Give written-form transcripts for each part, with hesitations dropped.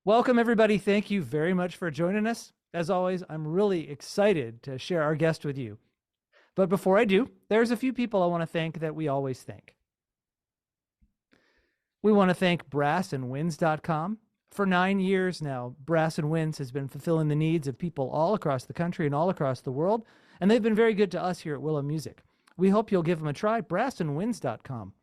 Welcome, everybody. Thank you very much for joining us. As always, I'm really excited to share our guest with you. But before I do, there's a few people I want to thank that we always thank. We want to thank brassandwinds.com. For 9 years now, Brass and Winds has been fulfilling the needs of people all across the country and all across the world, and they've been very good to us here at Willow Music. We hope you'll give them a try, brassandwinds.com.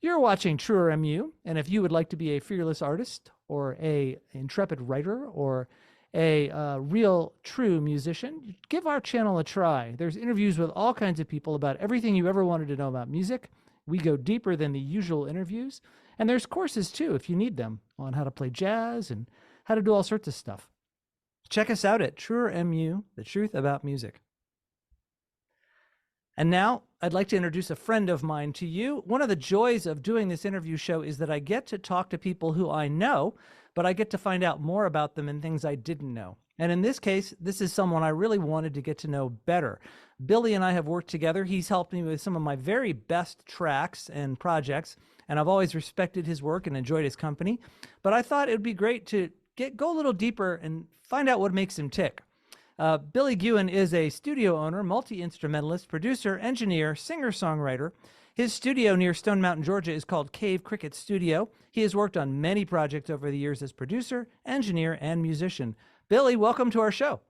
You're watching Truer MU, and if you would like to be a fearless artist or a intrepid writer or a real true musician, give our channel a try. There's interviews with all kinds of people about everything you ever wanted to know about music. We go deeper than the usual interviews, and there's courses too if you need them on how to play jazz and how to do all sorts of stuff. Check us out at Truer MU, the truth about music. And now I'd like to introduce a friend of mine to you. One of the joys of doing this interview show is that I get to talk to people who I know, but I get to find out more about them and things I didn't know. And in this case, this is someone I really wanted to get to know better. Billy and I have worked together. He's helped me with some of my very best tracks and projects, and I've always respected his work and enjoyed his company. But I thought it would be great to go a little deeper and find out what makes him tick. Billy Gewin is a studio owner, multi-instrumentalist, producer, engineer, singer-songwriter. His studio near Stone Mountain, Georgia is called Cave Cricket Studio. He has worked on many projects over the years as producer, engineer, and musician. Billy, welcome to our show.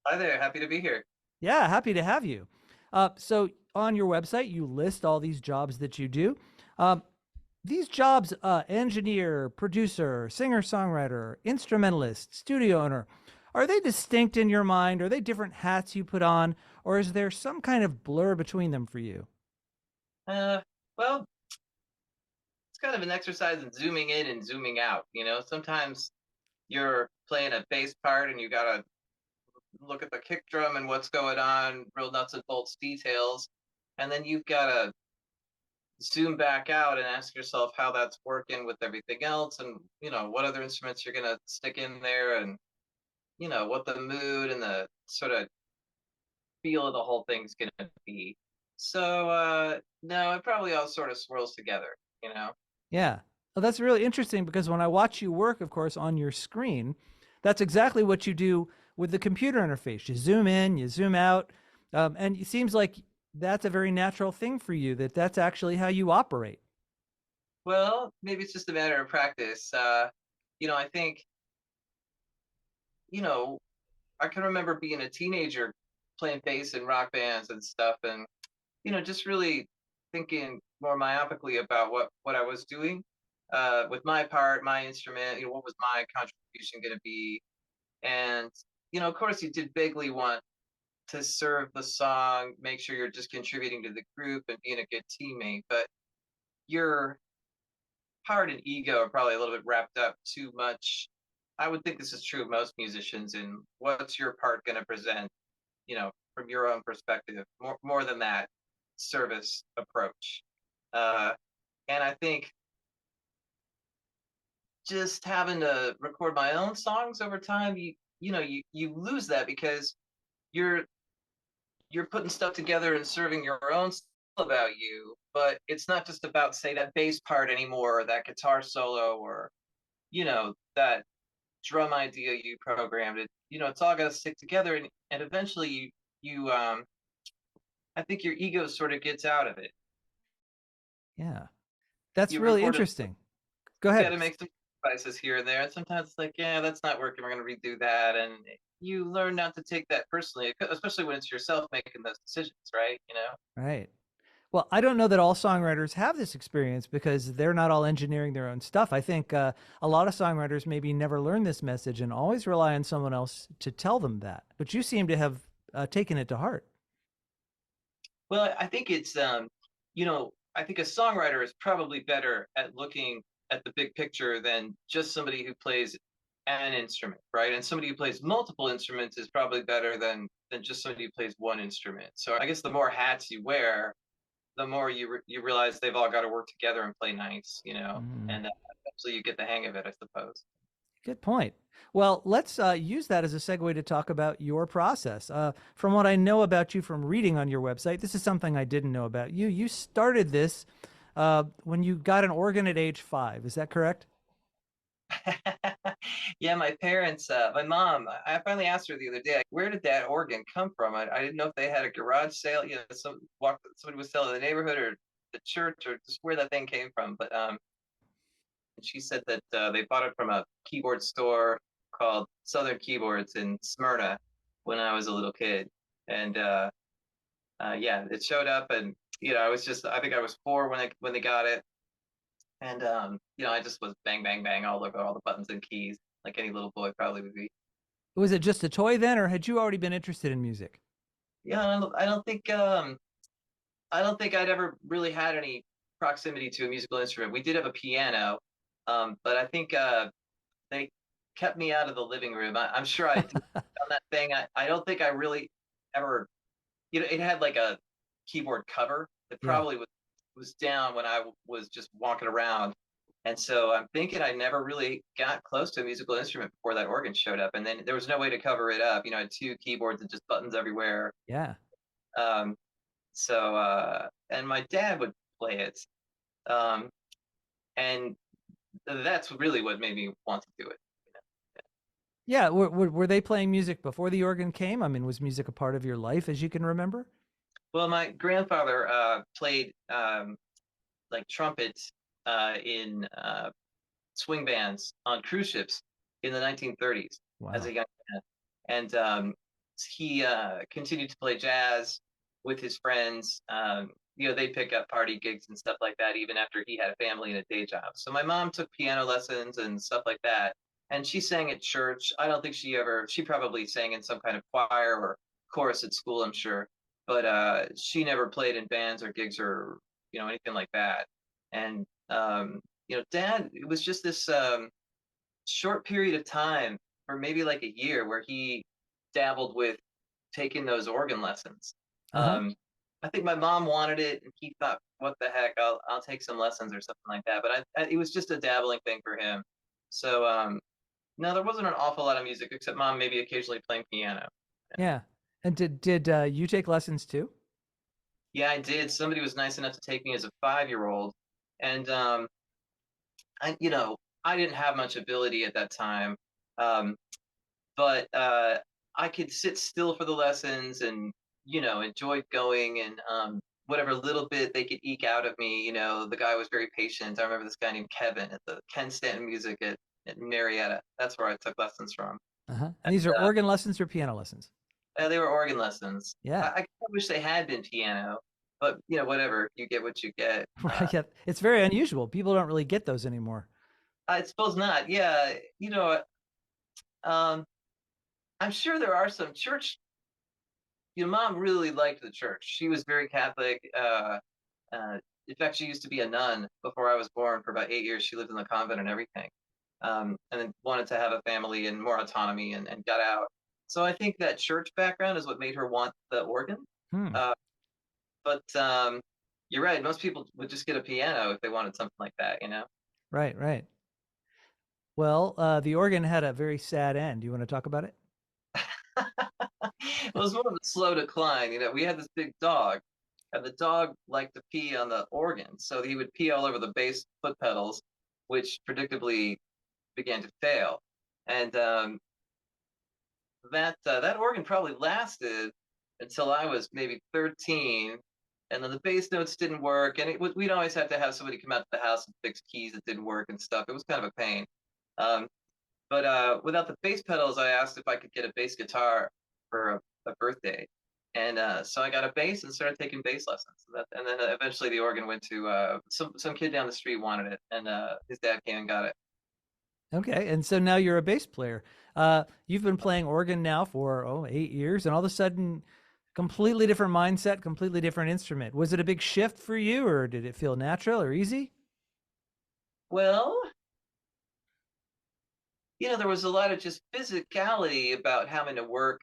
Hi there, happy to be here. Yeah, happy to have you. So on your website, you list all these jobs that you do. These jobs, engineer, producer, singer-songwriter, instrumentalist, studio owner, are they distinct in your mind? Are they different hats you put on? Or is there some kind of blur between them for you? Well, it's kind of an exercise in zooming in and zooming out. Sometimes you're playing a bass part and you gotta look at the kick drum and what's going on, real nuts and bolts details, and then you've gotta zoom back out and ask yourself how that's working with everything else, and what other instruments you're gonna stick in there, and what the mood and the sort of feel of the whole thing's gonna be. So no, it probably all sort of swirls together. Yeah. Well, that's really interesting because when I watch you work, of course, on your screen, that's exactly what you do with the computer interface. You zoom in, you zoom out, and it seems like that's a very natural thing for you, that's actually how you operate. Well, maybe it's just a matter of practice. I think, you know, I can remember being a teenager playing bass in rock bands and stuff, and just really thinking more myopically about what I was doing with my part, my instrument. What was my contribution going to be? And of course, you did vaguely want to serve the song, make sure you're just contributing to the group and being a good teammate, but your heart and ego are probably a little bit wrapped up too much. I would think this is true of most musicians. In what's your part going to present, from your own perspective, more than that service approach. And I think just having to record my own songs over time, you lose that because you're putting stuff together and serving your own stuff about you, but it's not just about, say, that bass part anymore, or that guitar solo, or that drum idea you programmed. It's all got to stick together, and eventually you I think your ego sort of gets out of it. Yeah. That's You really record it, interesting. Go you got ahead. to make some sacrifices here and there, and sometimes it's like, yeah, that's not working, we're going to redo that, and you learn not to take that personally, especially when it's yourself making those decisions, right? Right. Well, I don't know that all songwriters have this experience because they're not all engineering their own stuff. I think a lot of songwriters maybe never learn this message and always rely on someone else to tell them that. But you seem to have taken it to heart. Well, I think it's I think a songwriter is probably better at looking at the big picture than just somebody who plays an instrument, right? And somebody who plays multiple instruments is probably better than just somebody who plays one instrument. So I guess the more hats you wear, the more you realize they've all got to work together and play nice, Mm. and eventually you get the hang of it, I suppose. Good point. Well, let's use that as a segue to talk about your process. From what I know about you from reading on your website, this is something I didn't know about you. You started this when you got an organ at age 5. Is that correct? Yeah, my parents, my mom, I finally asked her the other day, like, where did that organ come from? I didn't know if they had a garage sale, you know, somebody was selling in the neighborhood or the church or just where that thing came from. But she said that they bought it from a keyboard store called Southern Keyboards in Smyrna when I was a little kid. And yeah, it showed up, and you know, I think I was 4 when they got it, and you know, I just was bang, bang, bang all over all the buttons and keys, like any little boy probably would be. Was it just a toy then, or had you already been interested in music? Yeah, I don't think I'd ever really had any proximity to a musical instrument. We did have a piano, but I think they kept me out of the living room. I'm sure I did on that thing. I don't think I really ever, you know, it had like a keyboard cover that Yeah. probably was down when I was just walking around. And so I'm thinking I never really got close to a musical instrument before that organ showed up. And then there was no way to cover it up. You know, I had 2 keyboards and just buttons everywhere. Yeah. Um, and my dad would play it. Um, and that's really what made me want to do it. Yeah. Were they playing music before the organ came? I mean, was music a part of your life as you can remember? Well, my grandfather played like trumpet in swing bands on cruise ships in the 1930s as Wow. a young man. And he continued to play jazz with his friends. You know, they pick up party gigs and stuff like that even after he had a family and a day job. So my mom took piano lessons and stuff like that. And she sang at church. I don't think she probably sang in some kind of choir or chorus at school, I'm sure. But she never played in bands or gigs or, you know, anything like that. And you know, dad, it was just this short period of time for maybe like a year where he dabbled with taking those organ lessons. Uh-huh. I think my mom wanted it, and he thought, "What the heck? I'll take some lessons or something like that." But it was just a dabbling thing for him. So no, there wasn't an awful lot of music except mom maybe occasionally playing piano. Yeah. And did you take lessons too? Yeah, I did. Somebody was nice enough to take me as a 5-year old, and I you know I didn't have much ability at that time. Um, but I could sit still for the lessons and you know enjoy going and whatever little bit they could eke out of me. You know, the guy was very patient. I remember this guy named Kevin at the Ken Stanton Music at Marietta. That's where I took lessons from. Uh-huh. And And, these are organ lessons or piano lessons? they were organ lessons. Yeah. I kind of wish they had been piano, but you know, whatever. You get what you get. Right. Yeah. It's very unusual. People don't really get those anymore. I suppose not. Yeah, you know, um, I'm sure there are some church. Your mom really liked the church. She was very Catholic. In fact, she used to be a nun before I was born for about 8 years. She lived in the convent and everything, and then wanted to have a family and more autonomy and got out. So I think that church background is what made her want the organ. Hmm. Uh, but you're right. Most people would just get a piano if they wanted something like that, you know? Right, right. Well, the organ had a very sad end. Do you want to talk about it? It was more of a slow decline. You know, we had this big dog, and the dog liked to pee on the organ, so he would pee all over the bass foot pedals, which predictably began to fail. And that organ probably lasted until I was maybe 13, and then the bass notes didn't work, and we'd always have to have somebody come out to the house and fix keys that didn't work and stuff. It was kind of a pain. Um, but without the bass pedals, I asked if I could get a bass guitar for a birthday. And so I got a bass and started taking bass lessons. And then eventually the organ went to some kid down the street wanted it, and his dad came and got it. Okay. And so now you're a bass player. You've been playing organ now for 8 years, and all of a sudden, completely different mindset, completely different instrument. Was it a big shift for you, or did it feel natural or easy? Well, you know, there was a lot of just physicality about having to work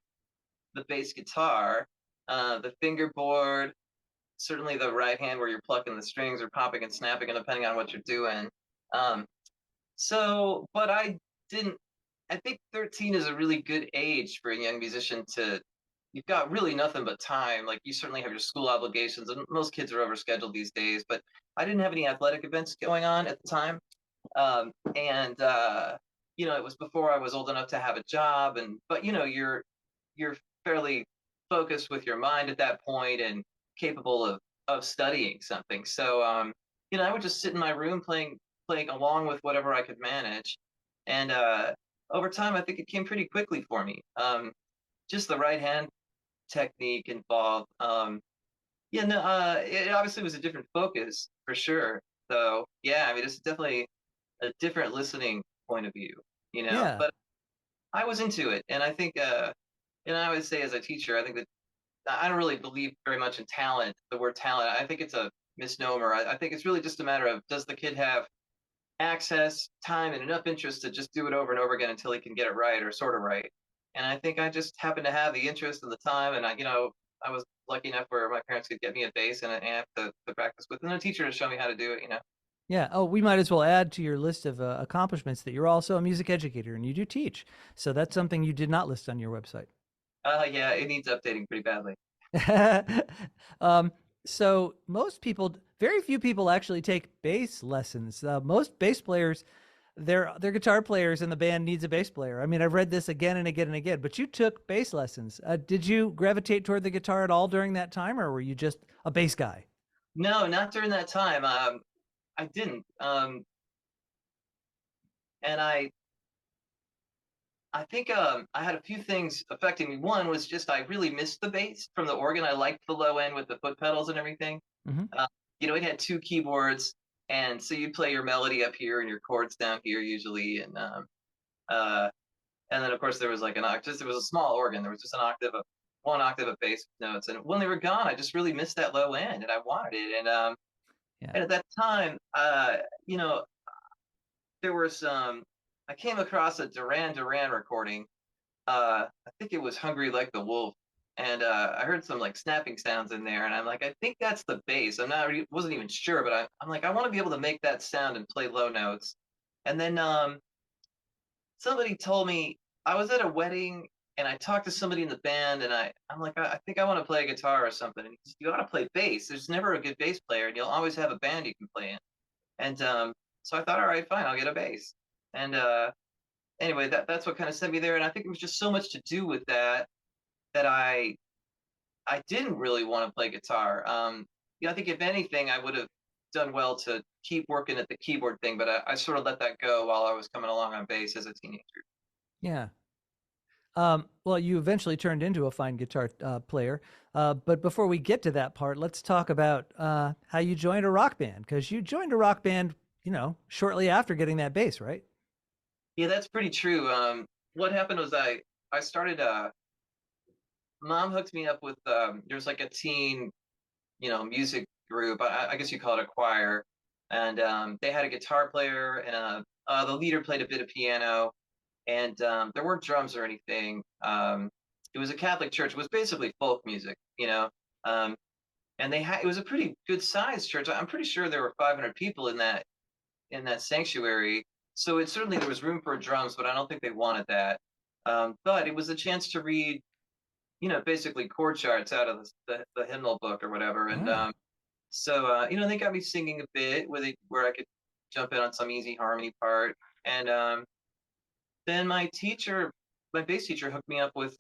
the bass guitar, the fingerboard, certainly the right hand where you're plucking the strings or popping and snapping, and depending on what you're doing. Um, but I didn't. I think 13 is a really good age for a young musician to. You've got really nothing but time. Like you certainly have your school obligations, and most kids are overscheduled these days. But I didn't have any athletic events going on at the time, and it was before I was old enough to have a job, but you're fairly focused with your mind at that point and capable of studying something. So I would just sit in my room playing along with whatever I could manage. And over time I think it came pretty quickly for me. Just the right hand technique involved. Yeah, no, it obviously was a different focus for sure. So yeah, I mean, it's definitely a different listening point of view. Yeah. But I was into it, and I think, I would say as a teacher, I think that I don't really believe very much in talent. The word talent, I think it's a misnomer. I think it's really just a matter of, does the kid have access, time, and enough interest to just do it over and over again until he can get it right or sort of right. And I think I just happened to have the interest and the time, and I was lucky enough where my parents could get me a bass and an amp to practice with, and a teacher to show me how to do it. Yeah. Oh, we might as well add to your list of accomplishments that you're also a music educator and you do teach. So that's something you did not list on your website. Yeah, it needs updating pretty badly. um, so most people, very few people actually take bass lessons. Most bass players, they're guitar players, and the band needs a bass player. I mean, I've read this again and again and again. But you took bass lessons. Did you gravitate toward the guitar at all during that time, or were you just a bass guy? No, not during that time. I didn't. And I think I had a few things affecting me. One was just I really missed the bass from the organ. I liked the low end with the foot pedals and everything. Hmm. Uh, it had two keyboards, and so you play your melody up here and your chords down here usually, uh, and then of course there was like an octave. There was a small organ. There was just one octave of bass notes, and when they were gone, I just really missed that low end, and I wanted it. Yeah. And at that time, you know, there were some. I came across a Duran Duran recording. I think it was "Hungry Like the Wolf," and I heard some like snapping sounds in there, and I'm like, I think that's the bass. Wasn't even sure, but I'm like, I want to be able to make that sound and play low notes. And then somebody told me, I was at a wedding and I talked to somebody in the band, and I'm like, I think I want to play guitar or something. And he said, you ought to play bass. There's never a good bass player, and you'll always have a band you can play in. And so I thought, all right, fine, I'll get a bass. And anyway, that's what kind of sent me there. And I think it was just so much to do with that I didn't really want to play guitar. I think if anything, I would have done well to keep working at the keyboard thing, but I sort of let that go while I was coming along on bass as a teenager. Yeah. Well, you eventually turned into a fine guitar player. But before we get to that part, let's talk about how you joined a rock band, because you joined a rock band, shortly after getting that bass, right? Yeah, that's pretty true. What happened was I started. Mom hooked me up with. There's like a teen, music group. I guess you call it a choir, and they had a guitar player, and the leader played a bit of piano, and there weren't drums or anything. It was a Catholic church. It was basically folk music. Um, and it was a pretty good sized church. I'm pretty sure there were 500 people in that sanctuary. So it certainly there was room for drums, but I don't think they wanted that. But it was a chance to read, basically chord charts out of the hymnal book or whatever. And Oh. so they got me singing a bit where I could jump in on some easy harmony part. And then my bass teacher hooked me up with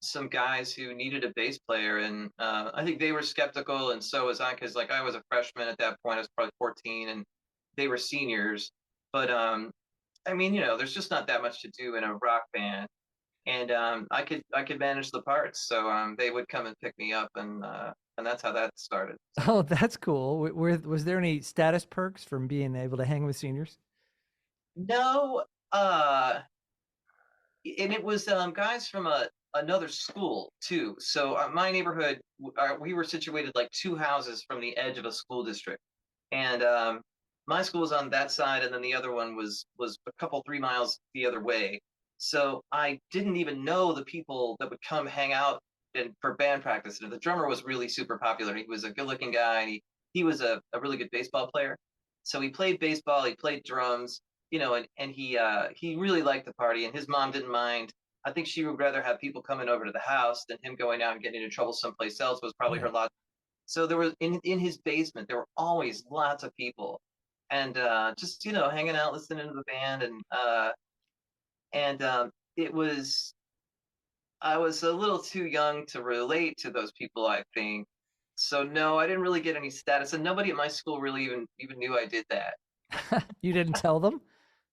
some guys who needed a bass player, and I think they were skeptical, and so was I, because like I was a freshman at that point. I was probably 14, and they were seniors. But I mean, there's just not that much to do in a rock band, and I could manage the parts, so they would come and pick me up, and that's how that started. So Oh, that's cool. Was there any status perks from being able to hang with seniors? no, and it was guys from another school too. So my neighborhood, we were situated like two houses from the edge of a school district, and my school was on that side, and then the other one was a couple 3 miles the other way. So I didn't even know the people that would come hang out for band practice. And the drummer was really super popular. He was a good-looking guy, and he was a really good baseball player. So he played baseball, he played drums, and he really liked the party, and his mom didn't mind. I think she would rather have people coming over to the house than him going out and getting into trouble someplace else, was probably Yeah. her lot. So there was in his basement, there were always lots of people, and just hanging out, listening to the band, and and it was I was a little too young to relate to those people, I think. So no, I didn't really get any status, and nobody at my school really even knew I did that. You didn't tell them?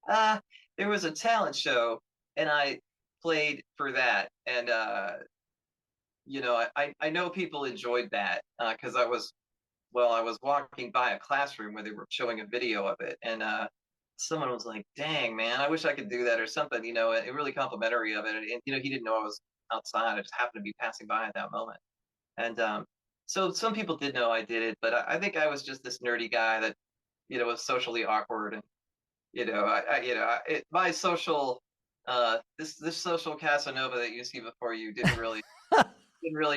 Uh, there was a talent show, and I played for that, and I know people enjoyed that because I was walking by a classroom where they were showing a video of it, and someone was like, "Dang, man, I wish I could do that," or something, and really complimentary of it. And he didn't know I was outside. I just happened to be passing by at that moment. And so some people did know I did it, but I think I was just this nerdy guy that was socially awkward, and my social this social Casanova that you see before you didn't really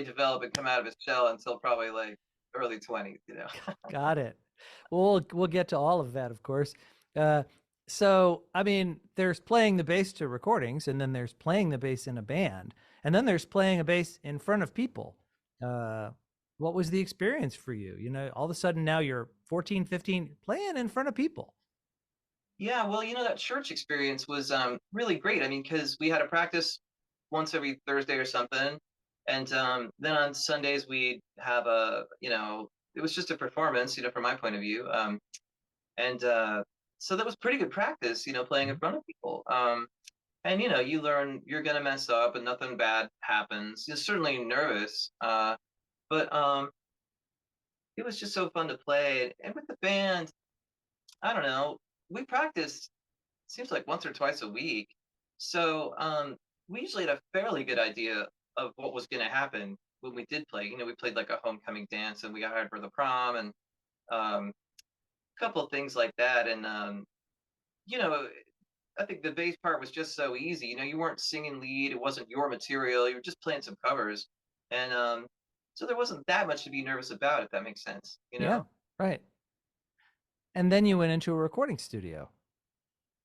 develop and come out of his shell until probably like early 20s. Got it. Well, we'll get to all of that, of course. Uh, so, I mean, there's playing the bass to recordings, and then there's playing the bass in a band, and then there's playing a bass in front of people. Uh, what was the experience for you? All of a sudden now you're 14, 15, playing in front of people. Yeah, well, that church experience was really great. I mean, because we had a practice once every Thursday or something, and then on Sundays we'd have it was just a performance, from my point of view, and so that was pretty good practice, playing in Mhm. front of people. And you learn you're gonna mess up, and nothing bad happens. You're certainly nervous, but it was just so fun to play. And with the band, I don't know, we practiced seems like once or twice a week. So we usually had a fairly good idea of what was going to happen when we did play. We played like a homecoming dance, and we got hired for the prom, and a couple of things like that. And you know, I think the bass part was just so easy. You weren't singing lead; it wasn't your material. You were just playing some covers, and so there wasn't that much to be nervous about. If that makes sense, Yeah, right. And then you went into a recording studio.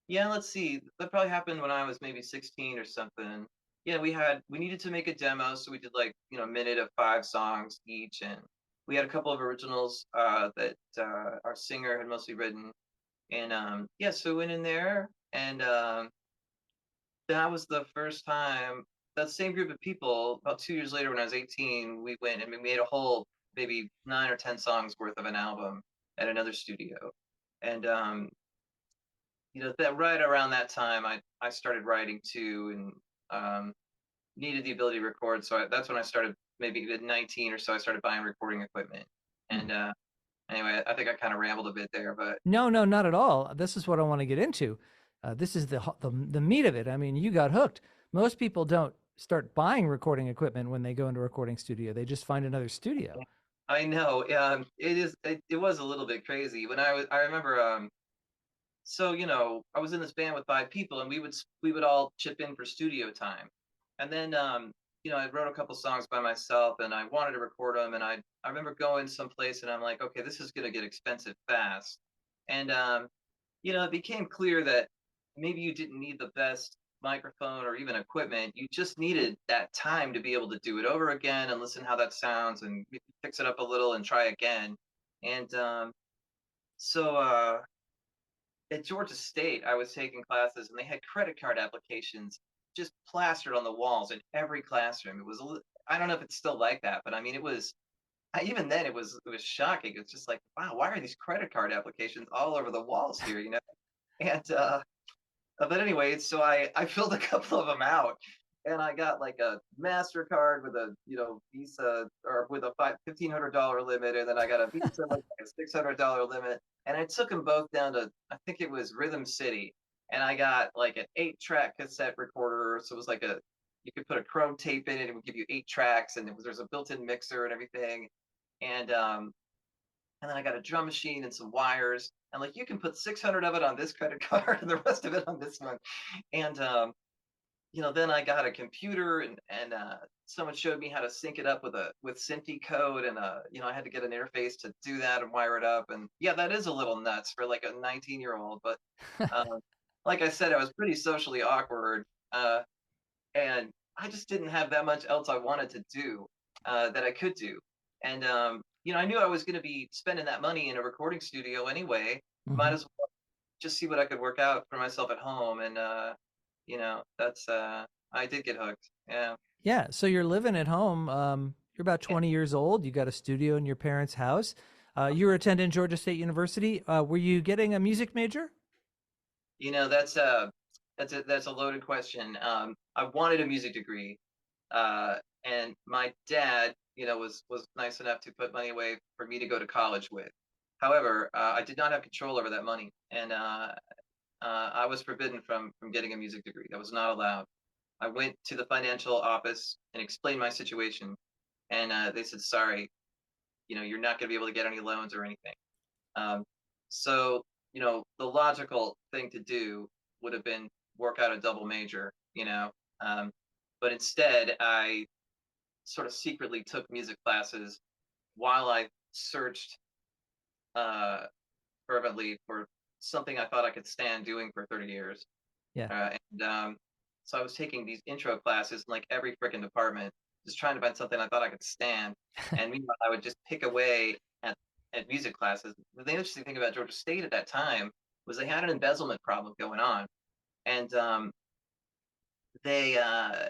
Yeah, let's see. That probably happened when I was maybe 16 or something. Yeah, we needed to make a demo, so we did like, a minute of 5 songs each, and we had a couple of originals that our singer had mostly written. And yeah, so we went in there, and that was the first time that same group of people, about 2 years later when I was 18, we went and we made a whole maybe 9 or 10 songs worth of an album at another studio. And that right around that time I started writing too, and needed the ability to record, so that's when I started. Maybe at 19 or so I started buying recording equipment. Hmm. And anyway, I think I kind of rambled a bit there, but No, no, not at all. This is what I want to get into. This is the meat of it. I mean, you got hooked. Most people don't start buying recording equipment when they go into a recording studio. They just find another studio. I know, it was a little bit crazy when I remember. So I was in this band with 5 people, and we would all chip in for studio time. And then I wrote a couple songs by myself, and I wanted to record them. And I remember going someplace, and I'm like, okay, this is gonna get expensive fast. And it became clear that maybe you didn't need the best microphone or even equipment. You just needed that time to be able to do it over again and listen how that sounds, and fix it up a little and try again. And so at Georgia State, I was taking classes, and they had credit card applications just plastered on the walls in every classroom. It was I don't know if it's still like that, but I mean, it was even then it was shocking. It's just like, wow, why are these credit card applications all over the walls here? And but anyway, so I filled a couple of them out, and I got like a Mastercard with a Visa, or with a $1,500 limit, and then I got a Visa with like a $600 limit, and I took them both down to, I think it was Rhythm City, and I got like an 8-track cassette recorder, so it was like you could put a chrome tape in it, and it would give you 8 tracks, and there's a built-in mixer and everything, and and then I got a drum machine and some wires. And like, you can put 600 of it on this credit card and the rest of it on this one. And then I got a computer, and someone showed me how to sync it up with Synthi code, and I had to get an interface to do that and wire it up. And yeah, that is a little nuts for like a 19-year-old. But um, like I said, I was pretty socially awkward, and I just didn't have that much else I wanted to do that I could do. And I knew I was going to be spending that money in a recording studio anyway. Might Hmm. as well just see what I could work out for myself at home. And That's I did get hooked. Yeah. Yeah. So you're living at home. You're about Yeah. 20 years old. You got a studio in your parents' house. You were attending Georgia State University. Were you getting a music major? That's a loaded question. I wanted a music degree, uh, and my dad, was nice enough to put money away for me to go to college with. However, I did not have control over that money, and I was forbidden from getting a music degree. That was not allowed. I went to the financial office and explained my situation, and they said, "Sorry, you're not going to be able to get any loans or anything." Um, so, the logical thing to do would have been work out a double major. Um, but instead, I sort of secretly took music classes while I searched uh, fervently for something I thought I could stand doing for 30 years. Yeah. And So I was taking these intro classes in like every freaking department, just trying to find something I thought I could stand. And meanwhile, I would just pick away at music classes. The interesting thing about Georgia State at that time was they had an embezzlement problem going on, and they uh,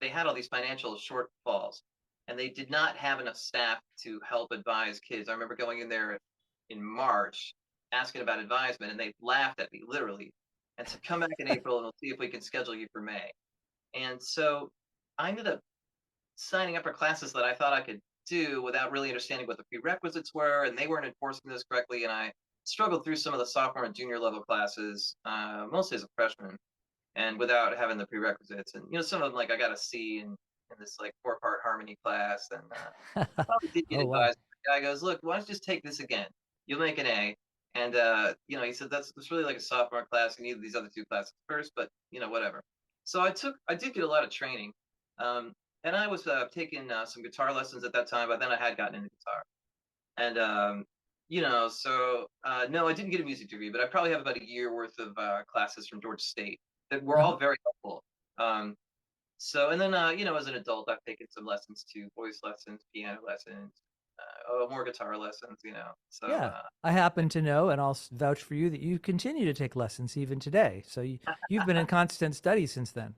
they had all these financial shortfalls, and they did not have enough staff to help advise kids. I remember going in there in March asking about advisement, and they laughed at me literally and said, "Come back in April, and we'll see if we can schedule you for May." And so I ended up signing up for classes that I thought I could do without really understanding what the prerequisites were, and they weren't enforcing this correctly. And I struggled through some of the sophomore and junior level classes, mostly as a freshman, and without having the prerequisites. And some of them, like I got a C in this like four-part harmony class, and I probably did get Oh, wow. advised. The guy goes, "Look, why don't you just take this again? You'll make an A." And he said that's really like a sophomore class. You need these other two classes first, but whatever. So I did get a lot of training, um, and I was taking some guitar lessons at that time. But then I had gotten into guitar, and no, I didn't get a music degree, but I probably have about a year worth of classes from Georgia State that were Uh-huh. all very helpful. And then as an adult, I've taken some lessons too, voice lessons, piano lessons, more guitar lessons. So Yeah. I happen to know, and I'll vouch for you, that you continue to take lessons even today. So you've been in constant study since then.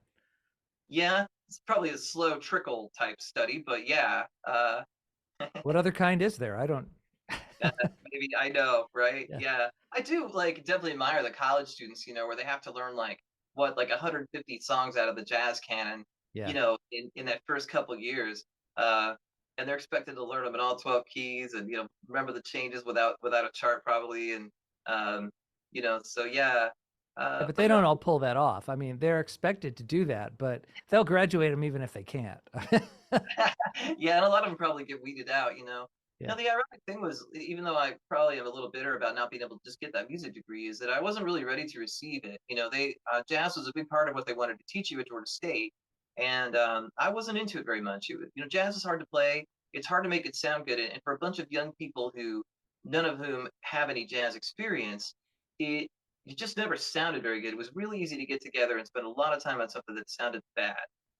yeah, it's probably a slow trickle type study, but yeah, What other kind is there? I don't. uh, maybe I know, right? Yeah. Yeah, I do like definitely admire the college students, where they have to learn like 150 songs out of the jazz canon, Yeah. in that first couple years. Uh, and they're expected to learn them in all 12 keys and remember the changes without a chart probably um, so yeah. Yeah, but they But no, don't all pull that off. I mean, they're expected to do that, but they'll graduate them even if they can't. yeah, and a lot of them probably get weeded out. Yeah. Now, the ironic thing was, even though I probably am a little bitter about not being able to just get that music degree, is that I wasn't really ready to receive it. They jazz was a big part of what they wanted to teach you at Georgia State, and I wasn't into it very much. Jazz is hard to play. It's hard to make it sound good, and for a bunch of young people who none of whom have any jazz experience, it it just never sounded very good. It was really easy to get together and spend a lot of time on something that sounded bad,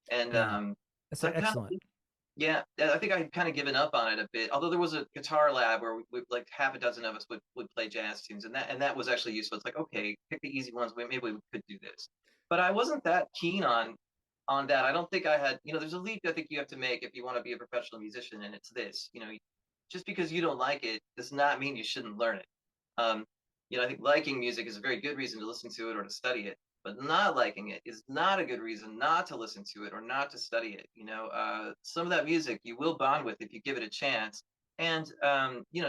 and Yeah. That's so I kind excellent. of yeah, I think I had kind of given up on it a bit. Although there was a guitar lab where like half a dozen of us would play jazz tunes, and that was actually useful. It's like, okay, pick the easy ones. Maybe we could do this, but I wasn't that keen on that. I don't think I had. There's a leap I think you have to make if you want to be a professional musician, and it's this. Just because you don't like it does not mean you shouldn't learn it. Um, I think liking music is a very good reason to listen to it or to study it, but not liking it is not a good reason not to listen to it or not to study it. Some of that music you will bond with if you give it a chance. And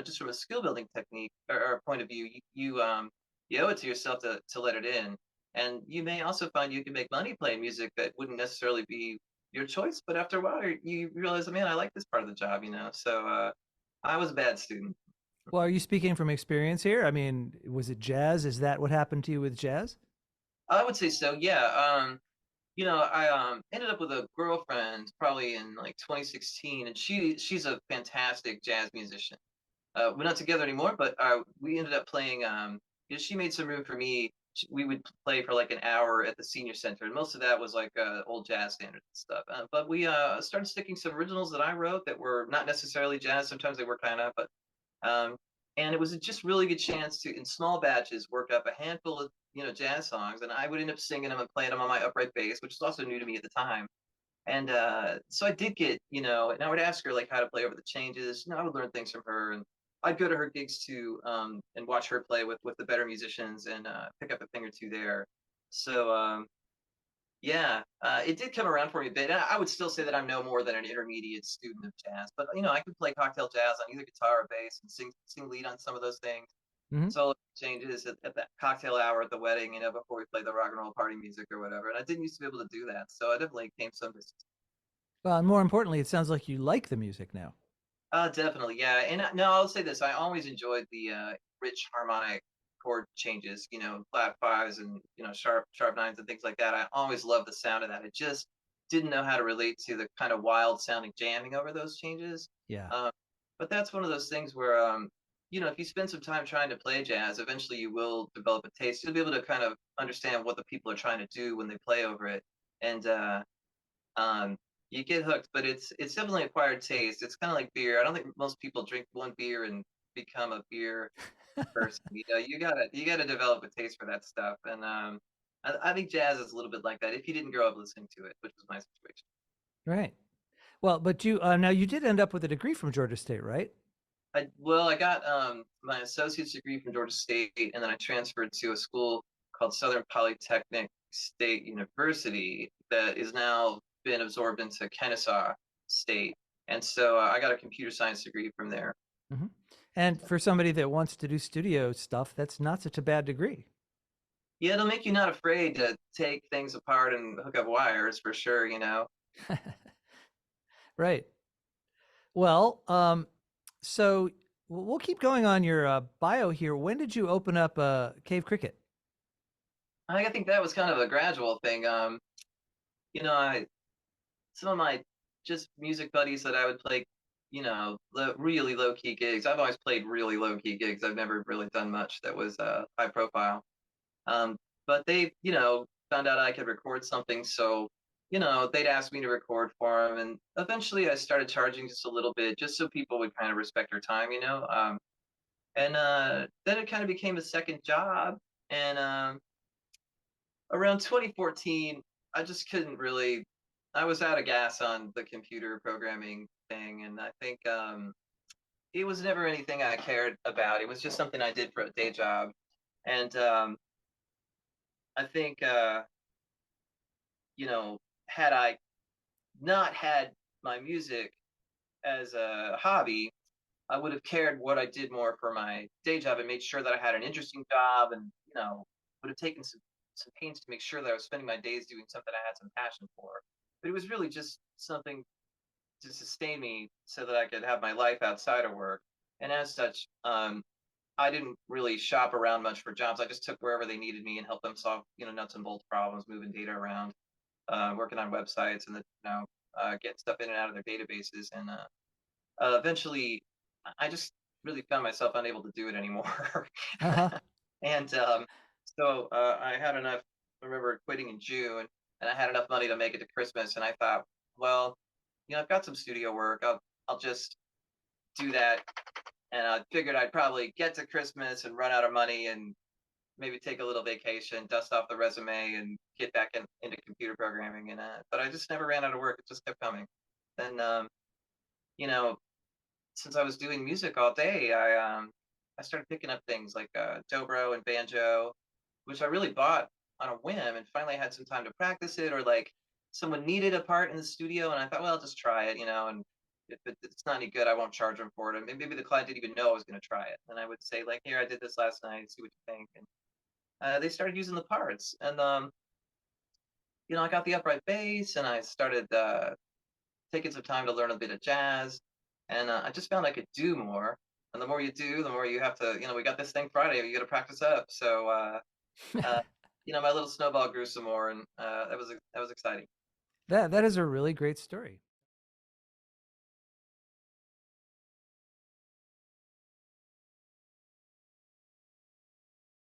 just from a skill building technique or point of view, you owe it to yourself to let it in. And you may also find you can make money playing music that wouldn't necessarily be your choice, but after a while you realize, man, I like this part of the job. So I was a bad student. Well, are you speaking from experience here? I mean, was it jazz? Is that what happened to you with jazz? I would say so. Yeah. I ended up with a girlfriend probably in like 2016, and she's a fantastic jazz musician. We're not together anymore, but we ended up playing. She made some room for me. We would play for like an hour at the senior center, and most of that was like old jazz standards and stuff. But we started sticking some originals that I wrote that were not necessarily jazz. Sometimes they were kind of, but um, and it was a just really good chance to, in small batches, work up a handful of jazz songs, and I would end up singing them and playing them on my upright bass, which was also new to me at the time. And so I did get, and I would ask her like how to play over the changes. I would learn things from her, and I'd go to her gigs too, and watch her play with the better musicians and pick up a thing or two there. So yeah, it did come around for me a bit. And I would still say that I'm no more than an intermediate student of jazz, but I could play cocktail jazz on either guitar or bass and sing lead on some of those things. Hmm. Solo changes at that cocktail hour at the wedding, before we played the rock and roll party music or whatever. And I didn't used to be able to do that, so I definitely came some distance. Well, and more importantly, it sounds like you like the music now. Definitely, yeah. And no, I'll say this: I always enjoyed the rich harmonic chord changes, flat fives and sharp nines and things like that. I always loved the sound of that. I just didn't know how to relate to the kind of wild sounding jamming over those changes. Yeah. Um, but that's one of those things where, if you spend some time trying to play jazz, eventually you will develop a taste. You'll be able to kind of understand what the people are trying to do when they play over it, and um, you get hooked. But it's definitely acquired taste. It's kind of like beer. I don't think most people drink one beer and become a beer person. You gotta develop a taste for that stuff, and I think jazz is a little bit like that. If you didn't grow up listening to it, which was my situation. Right. Well, but you now you did end up with a degree from Georgia State, right? I got my associate's degree from Georgia State, and then I transferred to a school called Southern Polytechnic State University that is now been absorbed into Kennesaw State, and so I got a computer science degree from there. Hmm. And for somebody that wants to do studio stuff, that's not such a bad degree. Yeah, it'll make you not afraid to take things apart and hook up wires for sure. Right. Well, so we'll keep going on your bio here. When did you open up Cave Cricket? I think that was kind of a gradual thing. I some of my just music buddies that I would play, really low key gigs. I've always played really low key gigs. I've never really done much that was high profile. Um, but they, found out I could record something, so they'd ask me to record for them, and eventually I started charging just a little bit, just so people would kind of respect your time. And then it kind of became a second job, and around 2014, I just couldn't really. I was out of gas on the computer programming thing, and I think it was never anything I cared about. It was just something I did for a day job, and I think had I not had my music as a hobby, I would have cared what I did more for my day job and made sure that I had an interesting job, and would have taken some pains to make sure that I was spending my days doing something I had some passion for. But it was really just something to sustain me so that I could have my life outside of work. And as such, I didn't really shop around much for jobs. I just took wherever they needed me and helped them solve, nuts and bolts problems, moving data around, working on websites, and getting stuff in and out of their databases. And eventually, I just really found myself unable to do it anymore. Uh-huh. And so I had enough. I remember quitting in June, and I had enough money to make it to Christmas. And I thought, well, I've got some studio work. I'll just do that. And I figured I'd probably get to Christmas and run out of money and maybe take a little vacation, dust off the resume, and get back into computer programming. And but I just never ran out of work. It just kept coming. Then you know, since I was doing music all day, I started picking up things like dobro and banjo, which I really bought on a whim, and finally I had some time to practice it, or like someone needed a part in the studio, and I thought, well, I'll just try it, and if it's not any good, I won't charge them for it. And maybe the client didn't even know I was going to try it, and I would say like, here, I did this last night, see what you think, and they started using the parts, and I got the upright bass, and I started taking some time to learn a bit of jazz, and I just found I could do more. And the more you do, the more you have to. We got this thing Friday. You got to practice up. So, uh, my little snowball grew some more, and that was exciting. That is a really great story.